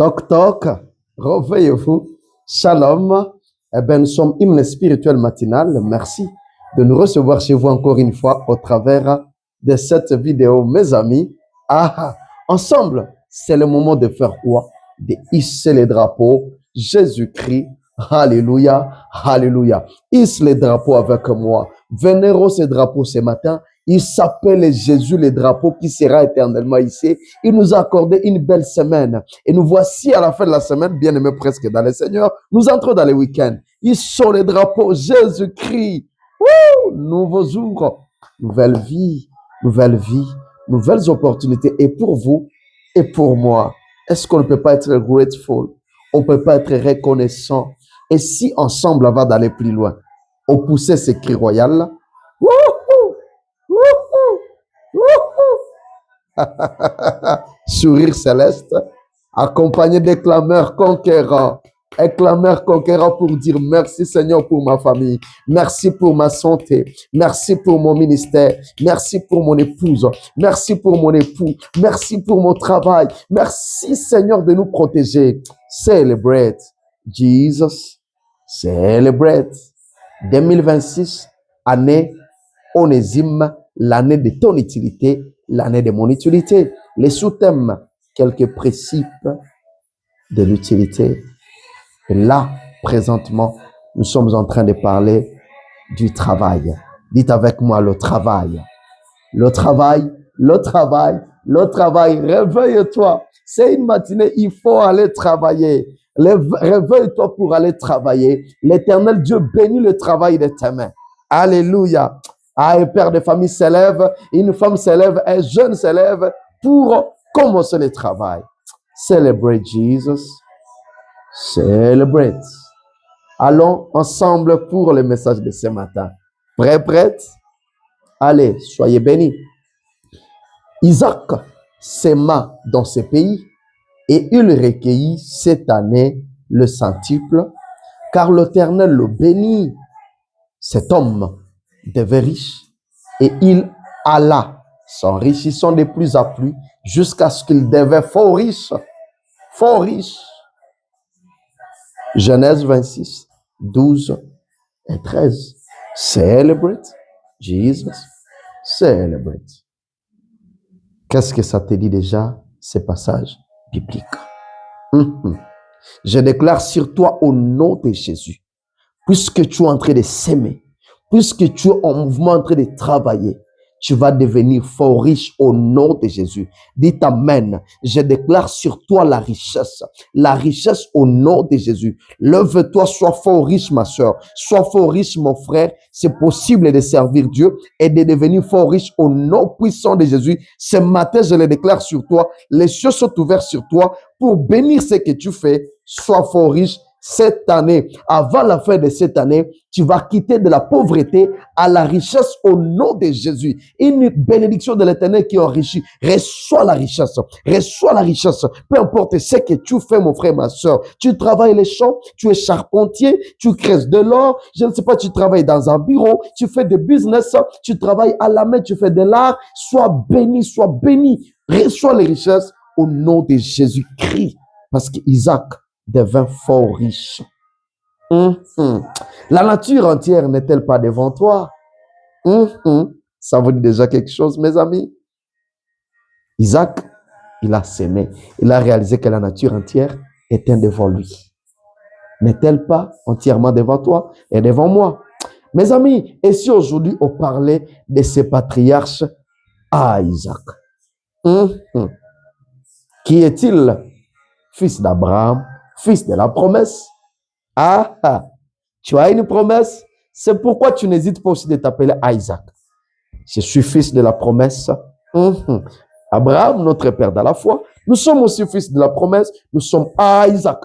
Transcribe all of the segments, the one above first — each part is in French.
Toc toc, réveillez-vous. Shalom. Eh bien, nous sommes hymne spirituel matinal. Merci de nous recevoir chez vous encore une fois au travers de cette vidéo, mes amis. Ensemble, c'est le moment de faire quoi? De hisser les drapeaux. Jésus-Christ. Alléluia, alléluia. Hisse les drapeaux avec moi. Vénérons ces drapeaux ce matin. Il s'appelle Jésus, le drapeau qui sera éternellement hissé. Il nous a accordé une belle semaine. Et nous voici à la fin de la semaine, bien aimés presque dans le Seigneur. Nous entrons dans les week-ends. Ils sont les drapeaux. Jésus-Christ. Nouveau jour, nouvelle vie, nouvelles opportunités. Et pour vous et pour moi, est-ce qu'on ne peut pas être grateful? On ne peut pas être reconnaissant. Et si ensemble, on va d'aller plus loin, on poussait ces cris royales. Sourire céleste, accompagné des clameurs conquérants. Un clameur conquérant pour dire merci Seigneur pour ma famille, merci pour ma santé, merci pour mon ministère, merci pour mon épouse, merci pour mon époux, merci pour mon travail, merci Seigneur de nous protéger. Celebrate Jesus, celebrate 2026, année onésime, l'année de ton utilité, l'année de mon utilité. Les sous-thèmes, quelques principes de l'utilité. Et là, présentement, nous sommes en train de parler du travail. Dites avec moi le travail. Le travail, le travail, le travail. Réveille-toi. C'est une matinée, il faut aller travailler. Réveille-toi pour aller travailler. L'Éternel Dieu bénit le travail de tes mains. Alléluia. Un père de famille s'élève, une femme s'élève, un jeune s'élève pour commencer le travail. Celebrate Jesus. Celebrate. Allons ensemble pour le message de ce matin. Prête? Allez, soyez bénis. Isaac s'aima dans ce pays et il recueillit cette année le centuple, car l'Éternel le bénit. Cet homme devait riche et il alla s'enrichissant de plus en plus jusqu'à ce qu'il devait fort riche. Fort riche. Genèse 26, 12 et 13. Celebrate Jesus. Celebrate. Qu'est-ce que ça te dit déjà, ces passages bibliques? Je déclare sur toi au nom de Jésus, puisque tu es en train de s'aimer, puisque tu es en mouvement en train de travailler, tu vas devenir fort riche au nom de Jésus. Dites Amen. Je déclare sur toi la richesse au nom de Jésus. Lève-toi, sois fort riche, ma soeur. Sois fort riche, mon frère. C'est possible de servir Dieu et de devenir fort riche au nom puissant de Jésus. Ce matin, je le déclare sur toi. Les cieux sont ouverts sur toi pour bénir ce que tu fais. Sois fort riche. Cette année, avant la fin de cette année, tu vas quitter de la pauvreté à la richesse au nom de Jésus. Une bénédiction de l'Éternel qui enrichit. Reçois la richesse. Reçois la richesse. Peu importe ce que tu fais, mon frère, ma soeur. Tu travailles les champs, tu es charpentier, tu crées de l'or. Je ne sais pas, tu travailles dans un bureau, tu fais des business, tu travailles à la main, tu fais de l'art. Sois béni, sois béni. Reçois les richesses au nom de Jésus-Christ. Parce qu'Isaac devint fort riche. La nature entière n'est-elle pas devant toi? Ça vous dit déjà quelque chose, mes amis? Isaac, il a sémé. Il a réalisé que la nature entière était devant lui. N'est-elle pas entièrement devant toi et devant moi? Mes amis, et si aujourd'hui on parlait de ces patriarches à Isaac? Qui est-il? Fils d'Abraham, fils de la promesse. Tu as une promesse. C'est pourquoi tu n'hésites pas aussi de t'appeler Isaac. Je suis fils de la promesse. Abraham, notre père dans la foi. Nous sommes aussi fils de la promesse. Nous sommes Isaac.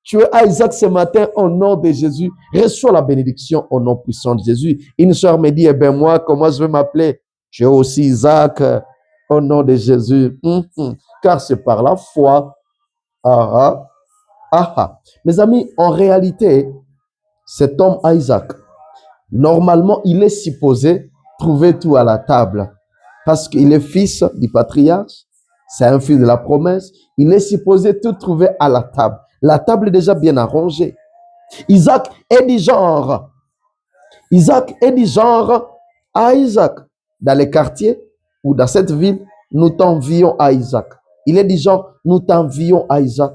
Tu es Isaac ce matin au nom de Jésus. Reçois la bénédiction au nom puissant de Jésus. Une soeur me dit, moi, comment je vais m'appeler? Tu es aussi Isaac au nom de Jésus. Car c'est par la foi. Mes amis, en réalité, cet homme Isaac, normalement, il est supposé trouver tout à la table parce qu'il est fils du patriarche, C'est un fils de la promesse. Il est supposé tout trouver à la table. La table est déjà bien arrangée. Isaac est du genre. Isaac est du genre à Isaac. Dans les quartiers ou dans cette ville, nous t'envions à Isaac. Il est du genre, nous t'envions à Isaac.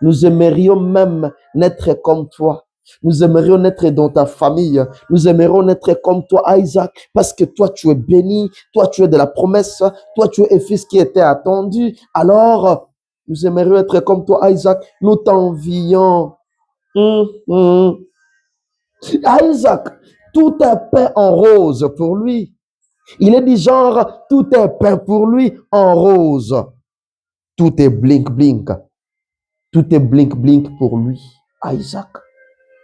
Nous aimerions même n'être comme toi. Nous aimerions être dans ta famille. Nous aimerions être comme toi, Isaac, parce que toi, tu es béni. Toi, tu es de la promesse. Toi, tu es un fils qui était attendu. Alors, nous aimerions être comme toi, Isaac. Nous t'envions. Isaac, tout est peint en rose pour lui. Il est du genre, tout est peint pour lui en rose. Tout est blink blink. Tout est blink blink pour lui, Isaac.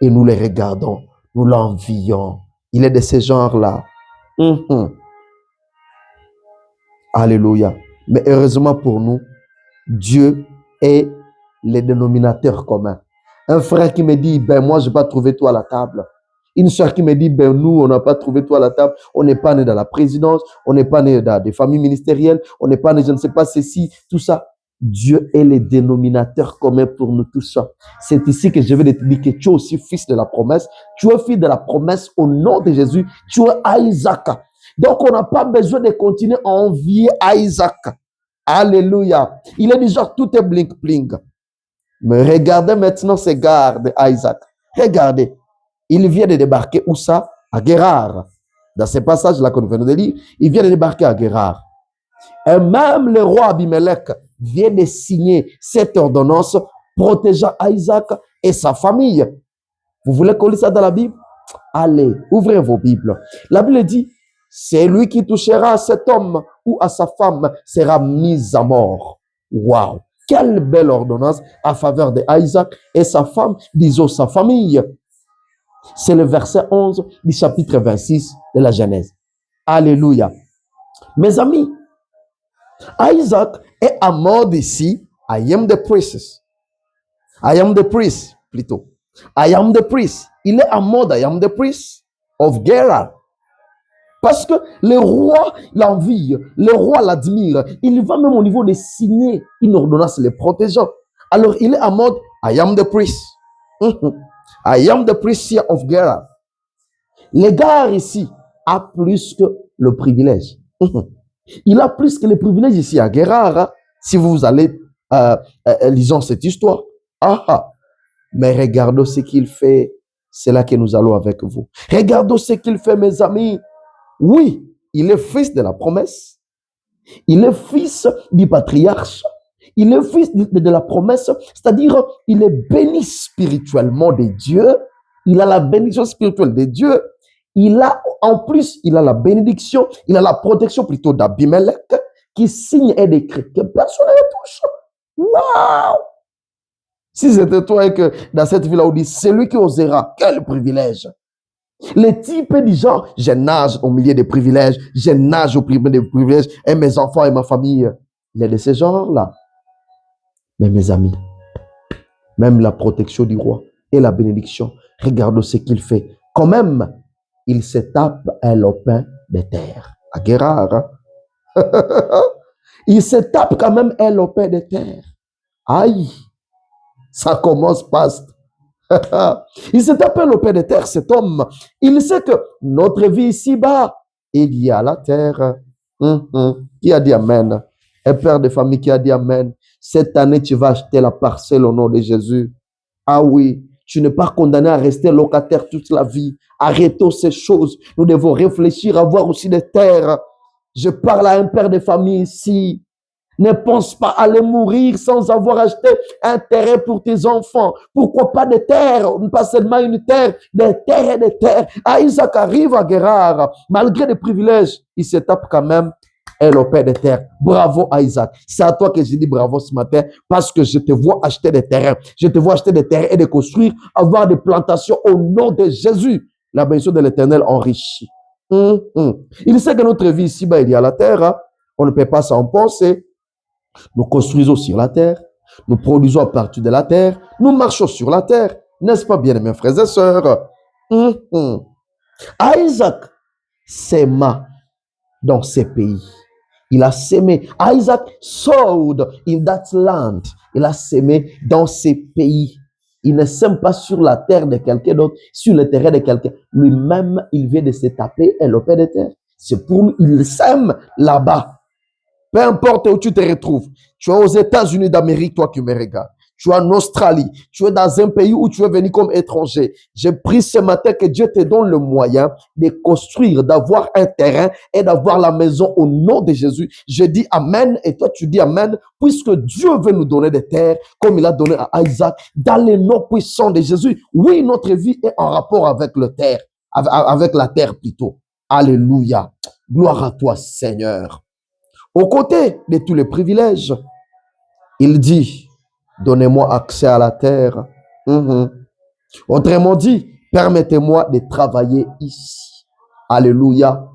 Et nous les regardons, nous l'envions. Il est de ce genre-là. Alléluia. Mais heureusement pour nous, Dieu est le dénominateur commun. Un frère qui me dit, ben moi, je n'ai pas trouvé toi à la table. Une soeur qui me dit, ben nous, on n'a pas trouvé toi à la table. On n'est pas né dans la présidence, on n'est pas né dans des familles ministérielles, on n'est pas né, je ne sais pas, ceci, tout ça. Dieu est le dénominateur commun pour nous tous. C'est ici que je vais te dire que tu es aussi fils de la promesse. Tu es fils de la promesse au nom de Jésus. Tu es Isaac. Donc, on n'a pas besoin de continuer à envier Isaac. Alléluia. Il est déjà tout est blink blink. Mais regardez maintenant ces gardes Isaac. Regardez. Il vient de débarquer où ça? À Guérard. Dans ces passages-là que nous venons de lire, il vient de débarquer à Guérard. Et même le roi Abimelech vient de signer cette ordonnance protégeant Isaac et sa famille. Vous voulez qu'on lise ça dans la Bible? Allez, ouvrez vos Bibles. La Bible dit, c'est lui qui touchera à cet homme ou à sa femme sera mis à mort. Waouh! Quelle belle ordonnance à faveur de Isaac et sa femme, disons sa famille. C'est le verset 11 du chapitre 26 de la Genèse. Alléluia. Mes amis, Isaac est en mode ici, I am the priest. I am the priest, plutôt. I am the priest. Il est en mode I am the priest of Gerar. Parce que le roi l'envie, le roi l'admire. Il va même au niveau de signer une ordonnance les protégeant. Alors il est en mode I am the priest. I am the priest here of Gerar. L'égard ici a plus que le privilège. Il a plus que le privilège ici à Guérard. Si vous allez lisons cette histoire. Mais regardons ce qu'il fait. C'est là que nous allons avec vous. Regardons ce qu'il fait, mes amis. Oui, il est fils de la promesse. Il est fils du patriarche. Il est fils de la promesse. C'est-à-dire, il est béni spirituellement de Dieu. Il a la bénédiction spirituelle de Dieu. Il a, en plus, il a la bénédiction, il a la protection plutôt d'Abimelech qui signe un décret que personne ne touche. Waouh! Si c'était toi et que dans cette ville-là, on dit, c'est lui qui osera, quel privilège! Le type est du genre, je nage au milieu des privilèges, je nage au milieu des privilèges, et mes enfants et ma famille, il est de ce genre-là. Mais mes amis, même la protection du roi et la bénédiction, regardez ce qu'il fait. Quand même, il se tape un lopin de terre. À Guérard. Il se tape quand même un lopin de terre. Aïe, ça commence pas. Il se tape un lopin de terre, cet homme. Il sait que notre vie ici-bas, il y a la terre. Qui a dit Amen? Un père de famille qui a dit Amen. Cette année, tu vas acheter la parcelle au nom de Jésus. Ah oui, tu n'es pas condamné à rester locataire toute la vie. Arrêtons ces choses. Nous devons réfléchir à avoir aussi des terres. Je parle à un père de famille ici. Ne pense pas aller mourir sans avoir acheté un terrain pour tes enfants. Pourquoi pas des terres? Pas seulement une terre, des terres et des terres. Ah, Isaac arrive à Guérard. Malgré les privilèges, il se tape quand même un lopin de terre. Bravo à Isaac. C'est à toi que je dis bravo ce matin parce que je te vois acheter des terrains. Je te vois acheter des terrains et de construire, avoir des plantations au nom de Jésus. La bénédiction de l'Éternel enrichit. Il sait que notre vie ici, il y a la terre. On ne peut pas s'en penser. Nous construisons sur la terre. Nous produisons à partir de la terre. Nous marchons sur la terre. N'est-ce pas, bien, mes frères et sœurs? Isaac s'aima dans ces pays. Il a sémé. Isaac sowed in that land. Il a sémé dans ces pays. Il ne sème pas sur la terre de quelqu'un d'autre, sur le terrain de quelqu'un. Lui-même, il vient de se taper un lopin de terre. C'est pour lui, il sème là-bas. Peu importe où tu te retrouves. Tu es aux États-Unis d'Amérique, toi qui me regardes. Tu es en Australie. Tu es dans un pays où tu es venu comme étranger. J'ai pris ce matin que Dieu te donne le moyen de construire, d'avoir un terrain et d'avoir la maison au nom de Jésus. Je dis Amen et toi tu dis Amen, puisque Dieu veut nous donner des terres comme il a donné à Isaac dans les noms puissants de Jésus. Oui, notre vie est en rapport avec le terre, avec la terre plutôt. Alléluia. Gloire à toi, Seigneur. Aux côtés de tous les privilèges, il dit, donnez-moi accès à la terre. Autrement dit, permettez-moi de travailler ici. Alléluia.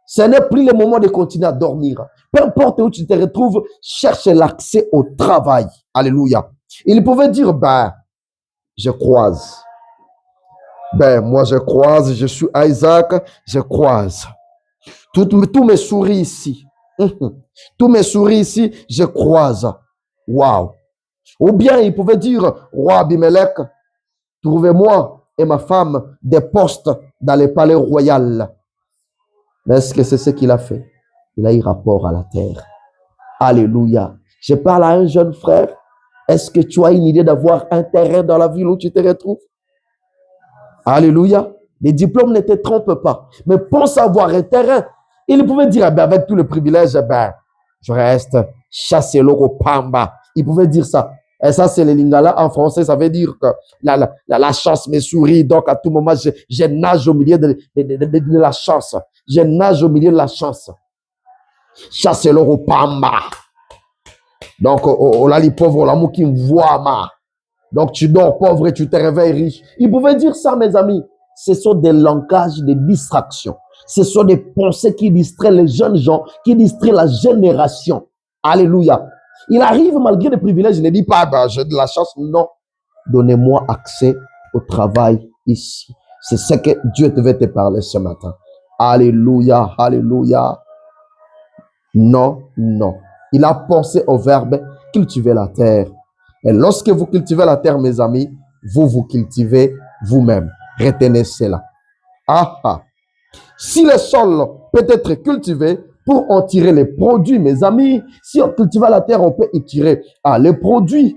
Ce n'est plus le moment de continuer à dormir. Peu importe où tu te retrouves, cherche l'accès au travail. Alléluia. Il pouvait dire, je croise. Moi je croise, je suis Isaac, je croise. Tout me sourit ici. Tous mes souris ici, je croise. Waouh. Ou bien il pouvait dire, roi Abimelech, trouvez-moi et ma femme des postes dans le palais royal. Mais est-ce que c'est ce qu'il a fait? Il a eu rapport à la terre. Alléluia. Je parle à un jeune frère. Est-ce que tu as une idée d'avoir un terrain dans la ville où tu te retrouves? Alléluia. Les diplômes ne te trompent pas. Mais pense avoir un terrain. Il pouvait dire, avec tout le privilège, je reste chasselo pamba. Il pouvait dire ça. Et ça, c'est le lingala en français. Ça veut dire que la chance me sourit. Donc, à tout moment, je nage au milieu de la chance. Je nage au milieu de la chance. Chasselo pamba. Donc, on a les pauvres, l'amour qui me voit, ma. Donc, tu dors pauvre et tu te réveilles riche. Il pouvait dire ça, mes amis. Ce sont des langages de distraction. Ce sont des pensées qui distraient les jeunes gens, qui distraient la génération. Alléluia. Il arrive malgré les privilèges, il ne dit pas, j'ai de la chance. Non. Donnez-moi accès au travail ici. C'est ce que Dieu devait te parler ce matin. Alléluia, alléluia. Non, non. Il a pensé au verbe cultiver la terre. Et lorsque vous cultivez la terre, mes amis, vous cultivez vous-même. Retenez cela. Si le sol peut être cultivé pour en tirer les produits, mes amis, si on cultive la terre, on peut y tirer les produits.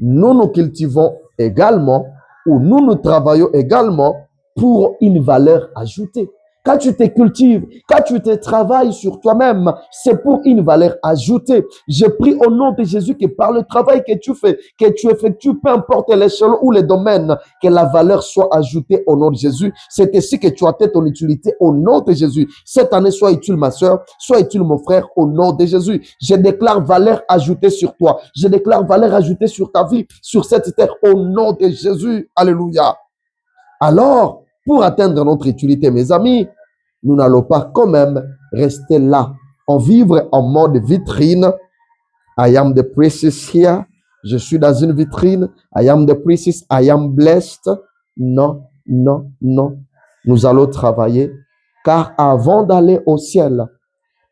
Nous cultivons également, ou nous travaillons également pour une valeur ajoutée. Quand tu te cultives, quand tu te travailles sur toi-même, c'est pour une valeur ajoutée. Je prie au nom de Jésus que par le travail que tu fais, que tu effectues, peu importe l'échelon ou les domaines, que la valeur soit ajoutée au nom de Jésus. C'est ainsi que tu atteins ton utilité au nom de Jésus. Cette année, sois utile ma soeur, sois utile mon frère au nom de Jésus. Je déclare valeur ajoutée sur toi. Je déclare valeur ajoutée sur ta vie, sur cette terre au nom de Jésus. Alléluia. Alors, pour atteindre notre utilité, mes amis, nous n'allons pas quand même rester là, en vivre en mode vitrine. I am the princess here. Je suis dans une vitrine. I am the princess. I am blessed. Non, non, non. Nous allons travailler, car avant d'aller au ciel,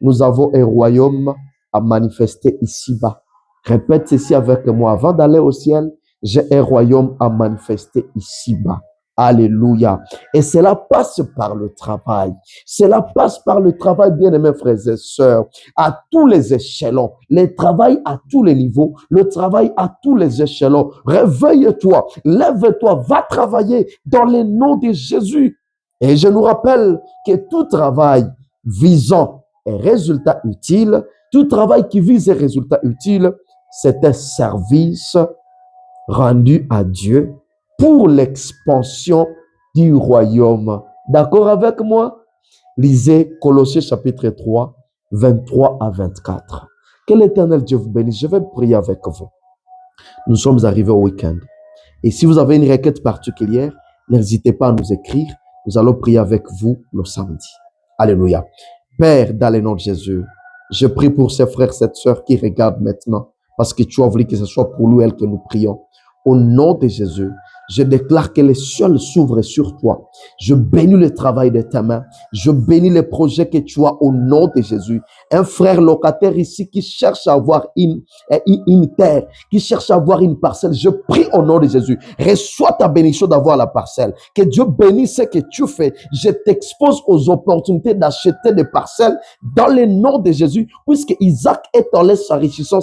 nous avons un royaume à manifester ici-bas. Répète ceci avec moi. Avant d'aller au ciel, j'ai un royaume à manifester ici-bas. Alléluia. Et cela passe par le travail. Cela passe par le travail, bien-aimés frères et sœurs, à tous les échelons. Le travail à tous les niveaux, le travail à tous les échelons. Réveille-toi, lève-toi, va travailler dans le nom de Jésus. Et je nous rappelle que tout travail visant un résultat utile, tout travail qui vise un résultat utile, c'est un service rendu à Dieu pour l'expansion du royaume. D'accord avec moi? Lisez Colossiens chapitre 3, 23 à 24. Que l'Éternel Dieu vous bénisse. Je vais prier avec vous. Nous sommes arrivés au week-end. Et si vous avez une requête particulière, n'hésitez pas à nous écrire. Nous allons prier avec vous le samedi. Alléluia. Père, dans le nom de Jésus, je prie pour ces frères, cette sœur qui regardent maintenant, parce que tu as voulu que ce soit pour nous, elle, que nous prions. Au nom de Jésus, Je déclare que les cieux s'ouvrent sur toi. Je bénis le travail de ta main. Je bénis les projets que tu as au nom de Jésus. Un frère locataire ici qui cherche à avoir une terre, qui cherche à avoir une parcelle. Je prie au nom de Jésus. Reçois ta bénédiction d'avoir la parcelle. Que Dieu bénisse ce que tu fais. Je t'expose aux opportunités d'acheter des parcelles dans le nom de Jésus, puisque Isaac est en l'aise s'enrichissant.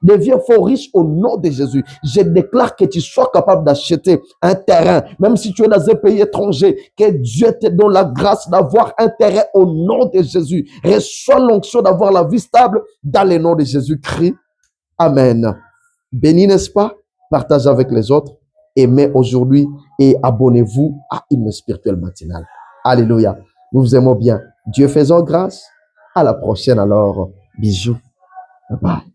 Deviens fort riche au nom de Jésus. Je déclare que tu sois capable d'acheter un terrain, même si tu es dans un pays étranger, que Dieu te donne la grâce d'avoir un terrain au nom de Jésus. Reçois l'onction d'avoir la vie stable dans le nom de Jésus-Christ. Amen. Béni, n'est-ce pas? Partagez avec les autres. Aimez aujourd'hui et abonnez-vous à Hymne Spirituel Matinal. Alléluia. Nous vous aimons bien. Dieu faisant grâce. À la prochaine alors. Bisous. Bye bye.